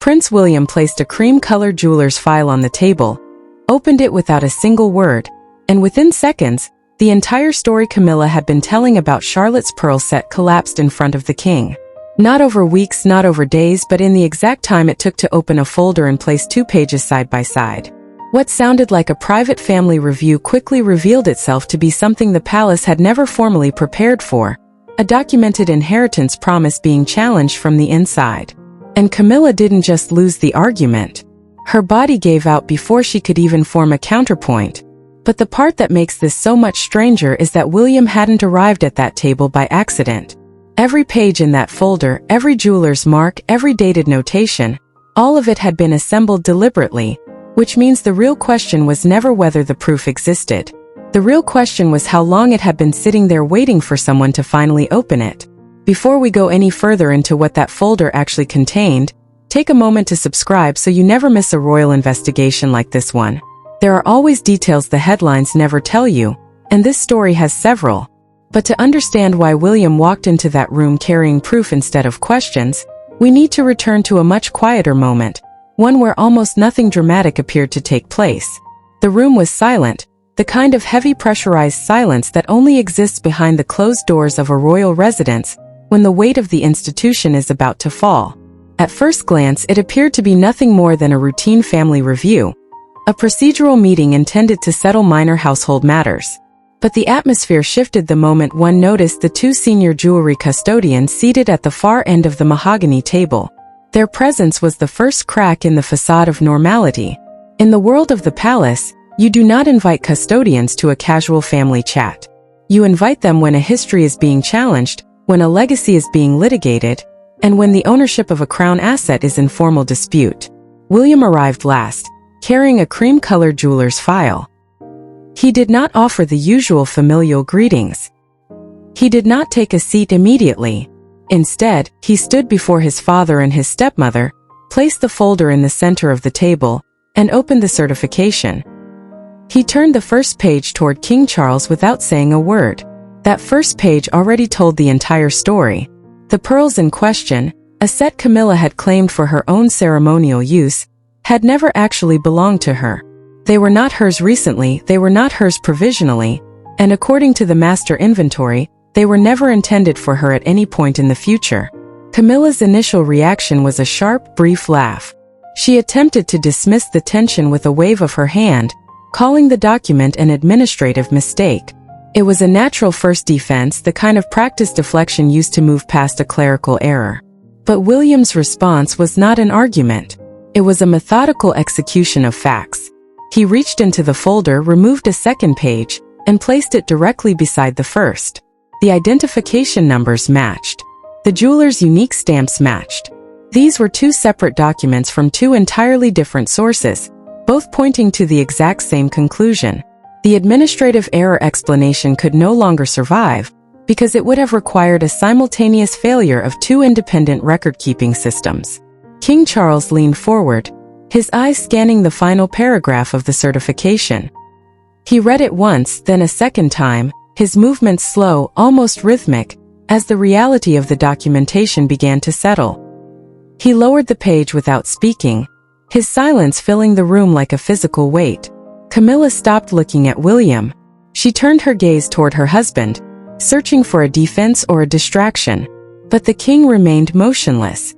Prince William placed a cream-colored jeweler's file on the table, opened it without a single word, and within seconds, the entire story Camilla had been telling about Charlotte's pearl set collapsed in front of the king. Not over weeks, not over days, but in the exact time it took to open a folder and place 2 pages side by side. What sounded like a private family review quickly revealed itself to be something the palace had never formally prepared for, a documented inheritance promise being challenged from the inside. And Camilla didn't just lose the argument. Her body gave out before she could even form a counterpoint. But the part that makes this so much stranger is that William hadn't arrived at that table by accident. Every page in that folder, every jeweler's mark, every dated notation, all of it had been assembled deliberately, which means the real question was never whether the proof existed. The real question was how long it had been sitting there waiting for someone to finally open it. Before we go any further into what that folder actually contained, take a moment to subscribe so you never miss a royal investigation like this one. There are always details the headlines never tell you, and this story has several. But to understand why William walked into that room carrying proof instead of questions, we need to return to a much quieter moment, one where almost nothing dramatic appeared to take place. The room was silent, the kind of heavy pressurized silence that only exists behind the closed doors of a royal residence when the weight of the institution is about to fall. At first glance, it appeared to be nothing more than a routine family review, a procedural meeting intended to settle minor household matters. But the atmosphere shifted the moment one noticed the 2 senior jewelry custodians seated at the far end of the mahogany table. Their presence was the first crack in the facade of normality. In the world of the palace, you do not invite custodians to a casual family chat. You invite them when a history is being challenged, when a legacy is being litigated, and when the ownership of a crown asset is in formal dispute. William arrived last, carrying a cream-colored jeweler's file. He did not offer the usual familial greetings. He did not take a seat immediately. Instead, he stood before his father and his stepmother, placed the folder in the center of the table, and opened the certification. He turned the first page toward King Charles without saying a word. That first page already told the entire story. The pearls in question, a set Camilla had claimed for her own ceremonial use, had never actually belonged to her. They were not hers recently, they were not hers provisionally, and according to the master inventory, they were never intended for her at any point in the future. Camilla's initial reaction was a sharp, brief laugh. She attempted to dismiss the tension with a wave of her hand, calling the document an administrative mistake. It was a natural first defense, the kind of practice deflection used to move past a clerical error. But William's response was not an argument. It was a methodical execution of facts. He reached into the folder, removed a second page, and placed it directly beside the first. The identification numbers matched. The jeweler's unique stamps matched. These were 2 separate documents from 2 entirely different sources, both pointing to the exact same conclusion. The administrative error explanation could no longer survive, because it would have required a simultaneous failure of 2 independent record-keeping systems. King Charles leaned forward, his eyes scanning the final paragraph of the certification. He read it once, then a second time, his movements slow, almost rhythmic, as the reality of the documentation began to settle. He lowered the page without speaking, his silence filling the room like a physical weight. Camilla stopped looking at William. She turned her gaze toward her husband, searching for a defense or a distraction. But the king remained motionless.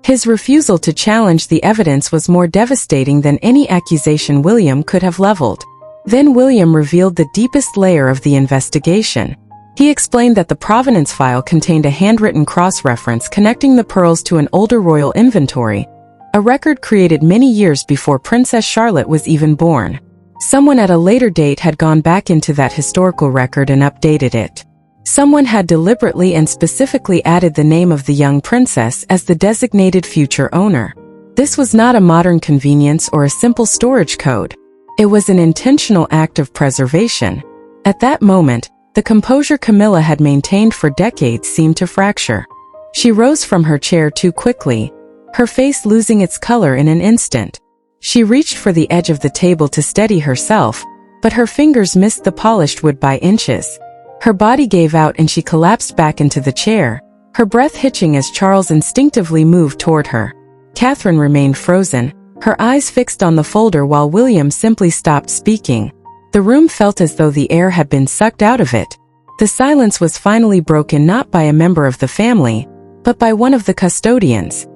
His refusal to challenge the evidence was more devastating than any accusation William could have leveled. Then William revealed the deepest layer of the investigation. He explained that the provenance file contained a handwritten cross-reference connecting the pearls to an older royal inventory, a record created many years before Princess Charlotte was even born. Someone at a later date had gone back into that historical record and updated it. Someone had deliberately and specifically added the name of the young princess as the designated future owner. This was not a modern convenience or a simple storage code. It was an intentional act of preservation. At that moment, the composure Camilla had maintained for decades seemed to fracture. She rose from her chair too quickly, her face losing its color in an instant. She reached for the edge of the table to steady herself, but her fingers missed the polished wood by inches. Her body gave out and she collapsed back into the chair, her breath hitching as Charles instinctively moved toward her. Catherine remained frozen, her eyes fixed on the folder while William simply stopped speaking. The room felt as though the air had been sucked out of it. The silence was finally broken not by a member of the family, but by one of the custodians.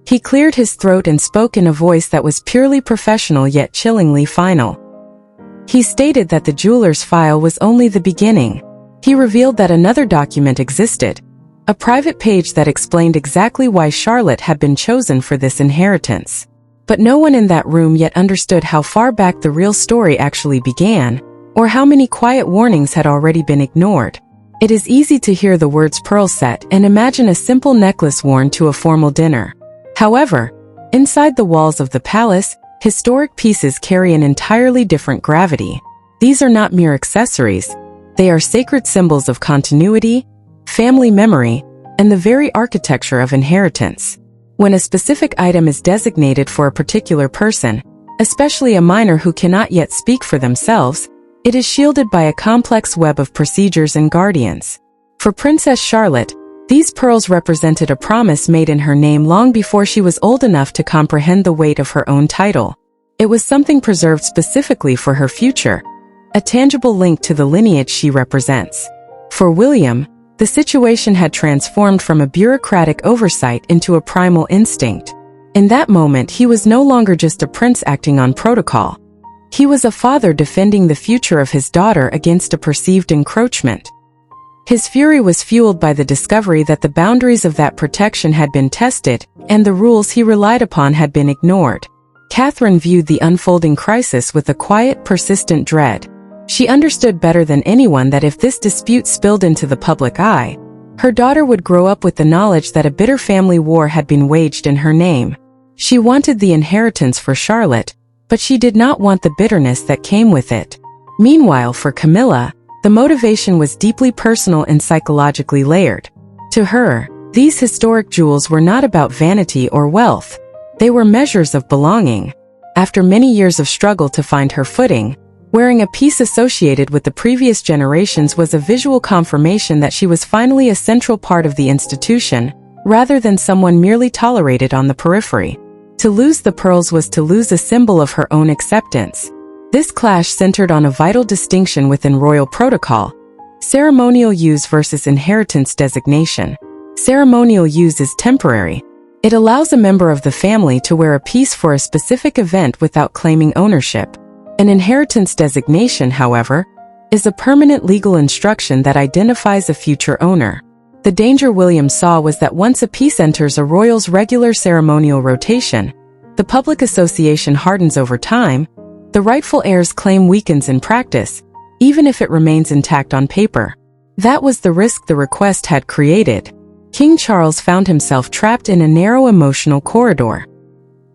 He cleared his throat and spoke in a voice that was purely professional yet chillingly final. He stated that the jeweler's file was only the beginning. He revealed that another document existed, a private page that explained exactly why Charlotte had been chosen for this inheritance. But no one in that room yet understood how far back the real story actually began, or how many quiet warnings had already been ignored. It is easy to hear the words pearl set and imagine a simple necklace worn to a formal dinner. However, inside the walls of the palace, historic pieces carry an entirely different gravity. These are not mere accessories. They are sacred symbols of continuity, family memory, and the very architecture of inheritance. When a specific item is designated for a particular person, especially a minor who cannot yet speak for themselves, it is shielded by a complex web of procedures and guardians. For Princess Charlotte, these pearls represented a promise made in her name long before she was old enough to comprehend the weight of her own title. It was something preserved specifically for her future, a tangible link to the lineage she represents. For William, the situation had transformed from a bureaucratic oversight into a primal instinct. In that moment, he was no longer just a prince acting on protocol. He was a father defending the future of his daughter against a perceived encroachment. His fury was fueled by the discovery that the boundaries of that protection had been tested, and the rules he relied upon had been ignored. Catherine viewed the unfolding crisis with a quiet, persistent dread. She understood better than anyone that if this dispute spilled into the public eye, her daughter would grow up with the knowledge that a bitter family war had been waged in her name. She wanted the inheritance for Charlotte, but she did not want the bitterness that came with it. Meanwhile, for Camilla, the motivation was deeply personal and psychologically layered. To her, these historic jewels were not about vanity or wealth. They were measures of belonging. After many years of struggle to find her footing, wearing a piece associated with the previous generations was a visual confirmation that she was finally a central part of the institution, rather than someone merely tolerated on the periphery. To lose the pearls was to lose a symbol of her own acceptance. This clash centered on a vital distinction within royal protocol: ceremonial use versus inheritance designation. Ceremonial use is temporary. It allows a member of the family to wear a piece for a specific event without claiming ownership. An inheritance designation, however, is a permanent legal instruction that identifies a future owner. The danger William saw was that once a piece enters a royal's regular ceremonial rotation, the public association hardens over time, the rightful heir's claim weakens in practice, even if it remains intact on paper. That was the risk the request had created. King Charles found himself trapped in a narrow emotional corridor.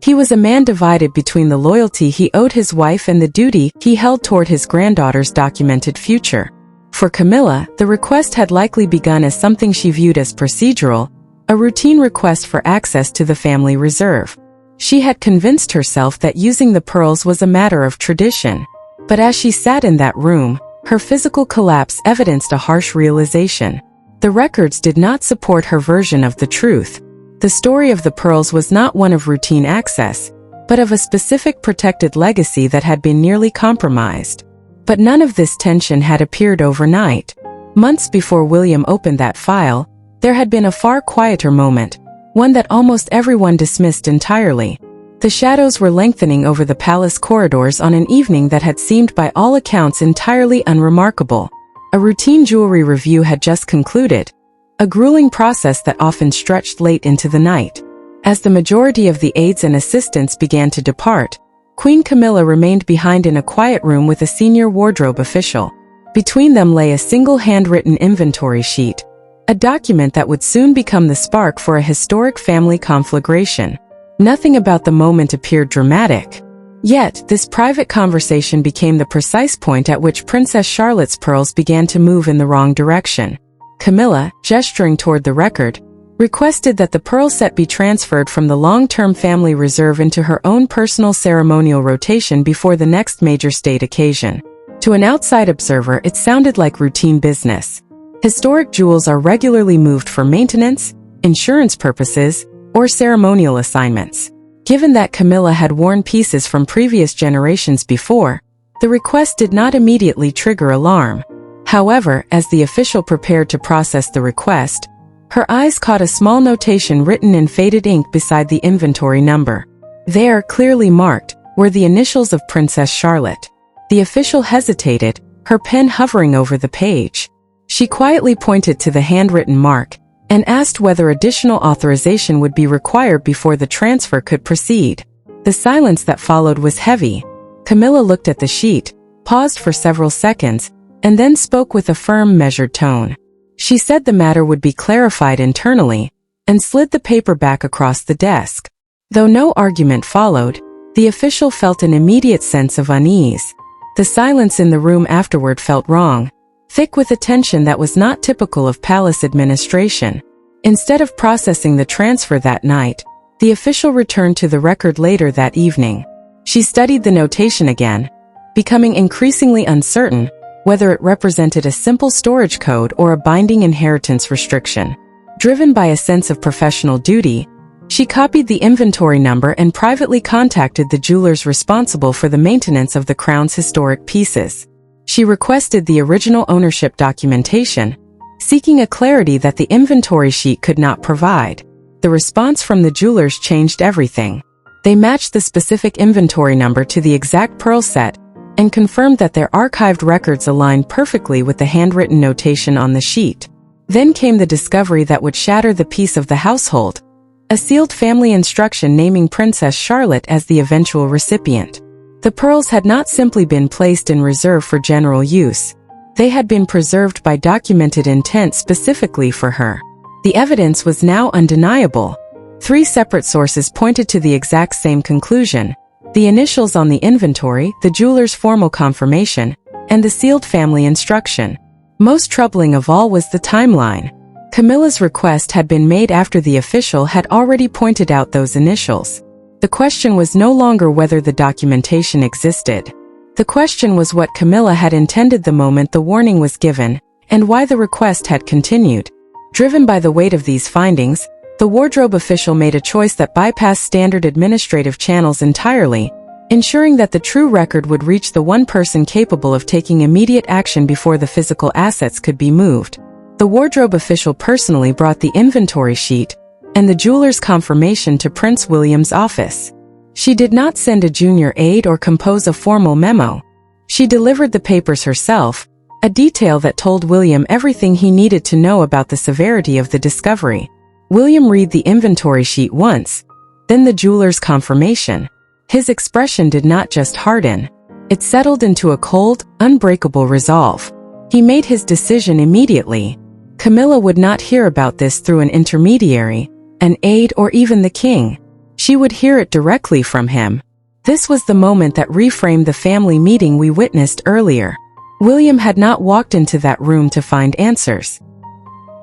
He was a man divided between the loyalty he owed his wife and the duty he held toward his granddaughter's documented future. For Camilla, the request had likely begun as something she viewed as procedural, a routine request for access to the family reserve. She had convinced herself that using the pearls was a matter of tradition. But as she sat in that room, her physical collapse evidenced a harsh realization. The records did not support her version of the truth. The story of the pearls was not one of routine access, but of a specific protected legacy that had been nearly compromised. But none of this tension had appeared overnight. Months before William opened that file, there had been a far quieter moment, one that almost everyone dismissed entirely. The shadows were lengthening over the palace corridors on an evening that had seemed by all accounts entirely unremarkable. A routine jewelry review had just concluded, a grueling process that often stretched late into the night. As the majority of the aides and assistants began to depart, Queen Camilla remained behind in a quiet room with a senior wardrobe official. Between them lay a single handwritten inventory sheet, a document that would soon become the spark for a historic family conflagration. Nothing about the moment appeared dramatic. Yet, this private conversation became the precise point at which Princess Charlotte's pearls began to move in the wrong direction. Camilla, gesturing toward the record, requested that the pearl set be transferred from the long-term family reserve into her own personal ceremonial rotation before the next major state occasion. To an outside observer, it sounded like routine business. Historic jewels are regularly moved for maintenance, insurance purposes, or ceremonial assignments. Given that Camilla had worn pieces from previous generations before, the request did not immediately trigger alarm. However, as the official prepared to process the request, her eyes caught a small notation written in faded ink beside the inventory number. There, clearly marked, were the initials of Princess Charlotte. The official hesitated, her pen hovering over the page. She quietly pointed to the handwritten mark and asked whether additional authorization would be required before the transfer could proceed. The silence that followed was heavy. Camilla looked at the sheet, paused for several seconds, and then spoke with a firm, measured tone. She said the matter would be clarified internally, and slid the paper back across the desk. Though no argument followed, the official felt an immediate sense of unease. The silence in the room afterward felt wrong, thick with a tension that was not typical of palace administration. Instead of processing the transfer that night, the official returned to the record later that evening. She studied the notation again, becoming increasingly uncertain whether it represented a simple storage code or a binding inheritance restriction. Driven by a sense of professional duty, she copied the inventory number and privately contacted the jewelers responsible for the maintenance of the crown's historic pieces. She requested the original ownership documentation, seeking a clarity that the inventory sheet could not provide. The response from the jewelers changed everything. They matched the specific inventory number to the exact pearl set and confirmed that their archived records aligned perfectly with the handwritten notation on the sheet. Then came the discovery that would shatter the peace of the household: a sealed family instruction naming Princess Charlotte as the eventual recipient. The pearls had not simply been placed in reserve for general use. They had been preserved by documented intent specifically for her. The evidence was now undeniable. 3 separate sources pointed to the exact same conclusion: the initials on the inventory, the jeweler's formal confirmation, and the sealed family instruction. Most troubling of all was the timeline. Camilla's request had been made after the official had already pointed out those initials. The question was no longer whether the documentation existed. The question was what Camilla had intended the moment the warning was given, and why the request had continued. Driven by the weight of these findings, the wardrobe official made a choice that bypassed standard administrative channels entirely, ensuring that the true record would reach the one person capable of taking immediate action before the physical assets could be moved. The wardrobe official personally brought the inventory sheet and the jeweler's confirmation to Prince William's office. She did not send a junior aide or compose a formal memo. She delivered the papers herself, a detail that told William everything he needed to know about the severity of the discovery. William read the inventory sheet once, then the jeweler's confirmation. His expression did not just harden. It settled into a cold, unbreakable resolve. He made his decision immediately. Camilla would not hear about this through an intermediary, an aide, or even the king. She would hear it directly from him. This was the moment that reframed the family meeting we witnessed earlier. William had not walked into that room to find answers.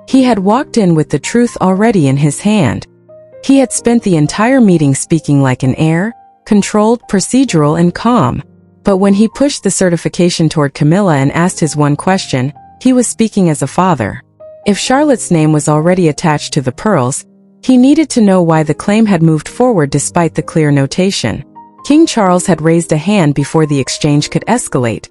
He had walked in with the truth already in his hand. He had spent the entire meeting speaking like an heir, controlled, procedural, and calm. But when he pushed the certification toward Camilla and asked his one question, he was speaking as a father. If Charlotte's name was already attached to the pearls, he needed to know why the claim had moved forward despite the clear notation. King Charles had raised a hand before the exchange could escalate,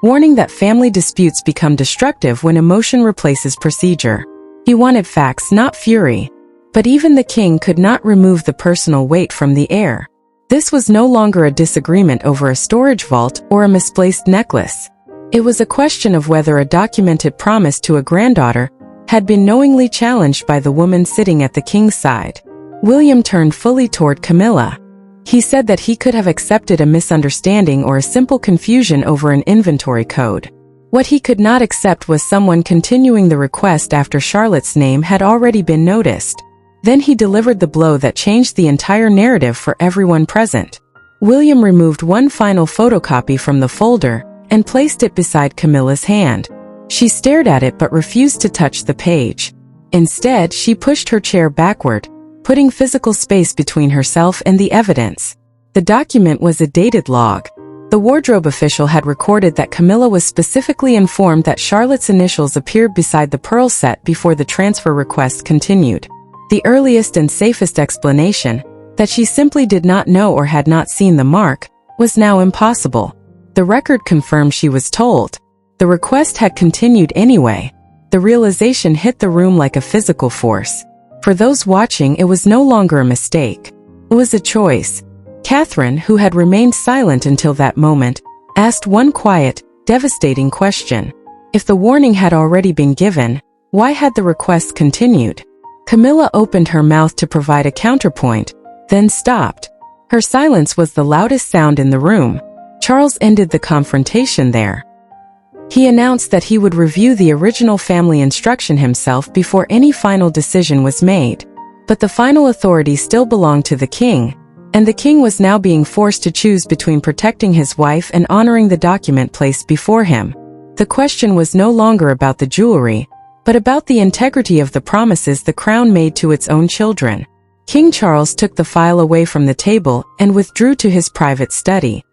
warning that family disputes become destructive when emotion replaces procedure. He wanted facts, not fury. But even the king could not remove the personal weight from the air. This was no longer a disagreement over a storage vault or a misplaced necklace. It was a question of whether a documented promise to a granddaughter had been knowingly challenged by the woman sitting at the king's side. William turned fully toward Camilla. He said that he could have accepted a misunderstanding or a simple confusion over an inventory code. What he could not accept was someone continuing the request after Charlotte's name had already been noticed. Then he delivered the blow that changed the entire narrative for everyone present. William removed one final photocopy from the folder and placed it beside Camilla's hand. She stared at it but refused to touch the page. Instead, she pushed her chair backward, putting physical space between herself and the evidence. The document was a dated log. The wardrobe official had recorded that Camilla was specifically informed that Charlotte's initials appeared beside the pearl set before the transfer request continued. The earliest and safest explanation, that she simply did not know or had not seen the mark, was now impossible. The record confirmed she was told. The request had continued anyway. The realization hit the room like a physical force. For those watching, it was no longer a mistake. It was a choice. Catherine, who had remained silent until that moment, asked one quiet, devastating question. If the warning had already been given, why had the request continued? Camilla opened her mouth to provide a counterpoint, then stopped. Her silence was the loudest sound in the room. Charles ended the confrontation there. He announced that he would review the original family instruction himself before any final decision was made. But the final authority still belonged to the king, and the king was now being forced to choose between protecting his wife and honoring the document placed before him. The question was no longer about the jewelry, but about the integrity of the promises the crown made to its own children. King Charles took the file away from the table and withdrew to his private study.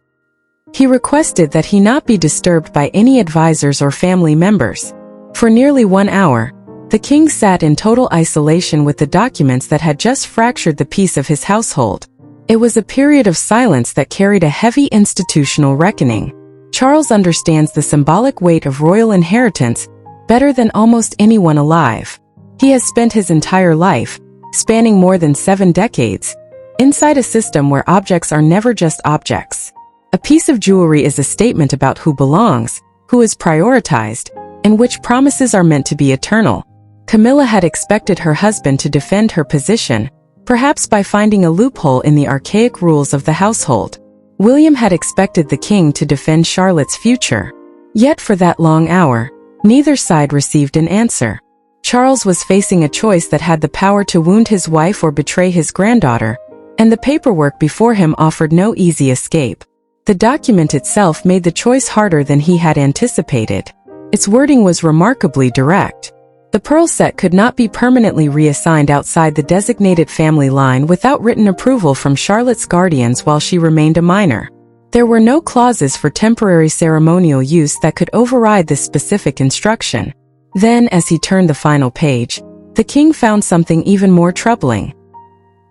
He requested that he not be disturbed by any advisors or family members. For nearly 1 hour, the king sat in total isolation with the documents that had just fractured the peace of his household. It was a period of silence that carried a heavy institutional reckoning. Charles understands the symbolic weight of royal inheritance better than almost anyone alive. He has spent his entire life, spanning more than 7 decades, inside a system where objects are never just objects. A piece of jewelry is a statement about who belongs, who is prioritized, and which promises are meant to be eternal. Camilla had expected her husband to defend her position, perhaps by finding a loophole in the archaic rules of the household. William had expected the king to defend Charlotte's future. Yet for that long hour, neither side received an answer. Charles was facing a choice that had the power to wound his wife or betray his granddaughter, and the paperwork before him offered no easy escape. The document itself made the choice harder than he had anticipated. Its wording was remarkably direct. The pearl set could not be permanently reassigned outside the designated family line without written approval from Charlotte's guardians while she remained a minor. There were no clauses for temporary ceremonial use that could override this specific instruction. Then, as he turned the final page, the king found something even more troubling.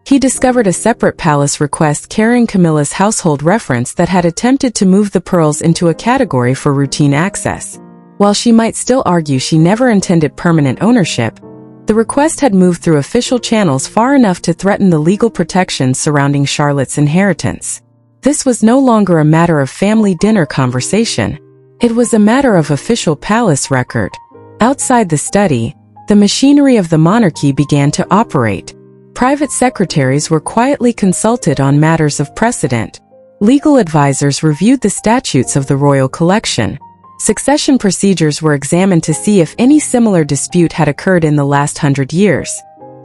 He discovered a separate palace request carrying Camilla's household reference that had attempted to move the pearls into a category for routine access. While she might still argue she never intended permanent ownership, the request had moved through official channels far enough to threaten the legal protections surrounding Charlotte's inheritance. This was no longer a matter of family dinner conversation. It was a matter of official palace record. Outside the study, the machinery of the monarchy began to operate. Private secretaries were quietly consulted on matters of precedent. Legal advisors reviewed the statutes of the royal collection. Succession procedures were examined to see if any similar dispute had occurred in the last 100 years.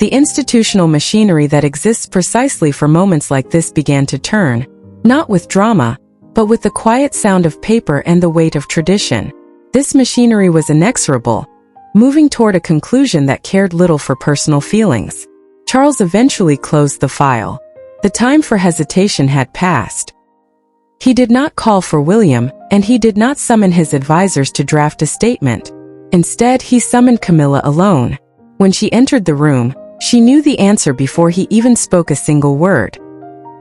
The institutional machinery that exists precisely for moments like this began to turn, not with drama, but with the quiet sound of paper and the weight of tradition. This machinery was inexorable, moving toward a conclusion that cared little for personal feelings. Charles eventually closed the file. The time for hesitation had passed. He did not call for William, and he did not summon his advisors to draft a statement. Instead, he summoned Camilla alone. When she entered the room, she knew the answer before he even spoke a single word.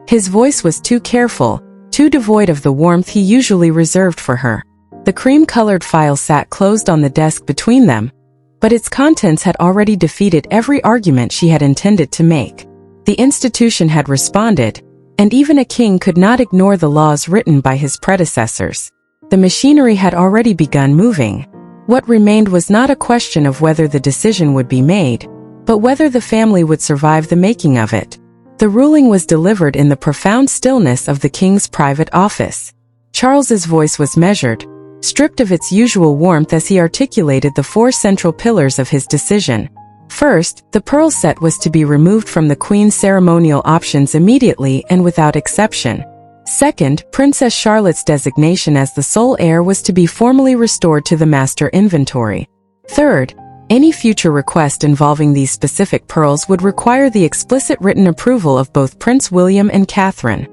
His voice was too careful, too devoid of the warmth he usually reserved for her. The cream-colored file sat closed on the desk between them, but its contents had already defeated every argument she had intended to make. The institution had responded, and even a king could not ignore the laws written by his predecessors. The machinery had already begun moving. What remained was not a question of whether the decision would be made, but whether the family would survive the making of it. The ruling was delivered in the profound stillness of the king's private office. Charles's voice was measured, stripped of its usual warmth as he articulated the 4 central pillars of his decision. First, the pearl set was to be removed from the Queen's ceremonial options immediately and without exception. Second, Princess Charlotte's designation as the sole heir was to be formally restored to the master inventory. Third, any future request involving these specific pearls would require the explicit written approval of both Prince William and Catherine.